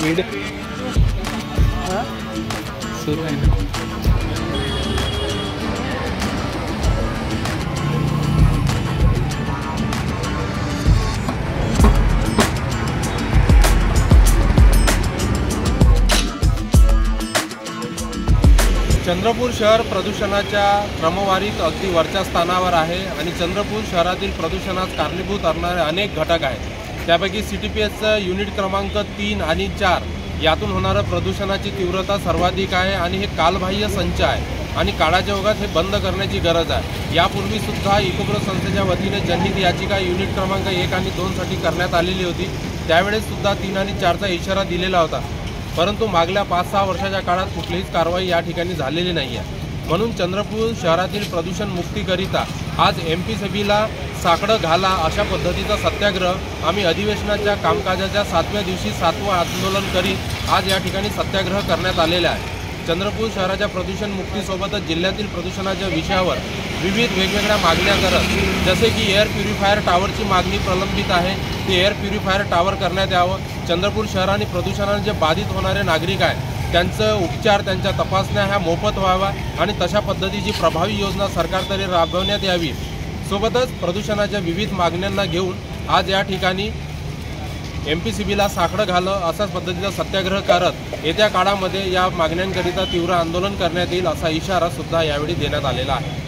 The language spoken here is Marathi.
बीड सुरू आहे ना। चंद्रपूर शहर प्रदूषणाच्या क्रमवारीत अगदी वरच्या स्थानावर आहे आणि चंद्रपूर शहरातील प्रदूषणास कारणीभूत असणारे अनेक घटक आहेत। त्यापैकी CTPSचं युनिट क्रमांक 3 आणि 4 यातून होणारं प्रदूषणाची तीव्रता सर्वाधिक आहे आणि हे कालबाह्य संच आहे आणि काळाच्या ओघात हे बंद करण्याची गरज आहे। यापूर्वी सुद्धा इकोब्रो संस्थेच्या वतीने जनहित याचिका युनिट क्रमांक 1 आणि 2 साठी करण्यात आलेली होती। त्यावेळेस सुद्धा 3 आणि 4चा इशारा दिलेला होता, परंतु मागल्या 5-6 वर्षाच्या काळात कुठलीच कारवाई या ठिकाणी झालेली नाही आहे। म्हणून चंद्रपूर शहरातील प्रदूषण मुक्तीकरिता आज MPCBला साकडं घाला अशा पद्धतीचा सत्याग्रह आम्ही अधिवेशनाच्या कामकाजाच्या 7व्या दिवशी 7वं आंदोलन करीत आज या ठिकाणी सत्याग्रह करण्यात आलेला आहे। चंद्रपूर शहराच्या प्रदूषण मुक्तीसोबतच जिल्ह्यातील प्रदूषणाच्या विषयावर विविध वेगवेगळ्या मागण्या करत, जसे की एअर प्युरिफायर टावरची मागणी प्रलंबित आहे, ते एअर प्युरिफायर टावर करण्यात यावं। चंद्रपूर शहर आणि प्रदूषणाने जे बाधित होणारे नागरिक आहेत त्यांचं उपचार, त्यांच्या तपासण्या ह्या मोफत व्हाव्या आणि तशा पद्धतीची प्रभावी योजना सरकारतर्फे राबवण्यात यावी। सोबतच प्रदूषणाच्या विविध मागण्यांना घेऊन आज या ठिकाणी MPCBला साकडं घालं अशाच पद्धतीचा सत्याग्रह करत येत्या काळामध्ये या मागण्यांकरिता तीव्र आंदोलन करण्यात येईल असा इशारा सुद्धा यावेळी देण्यात आलेला आहे।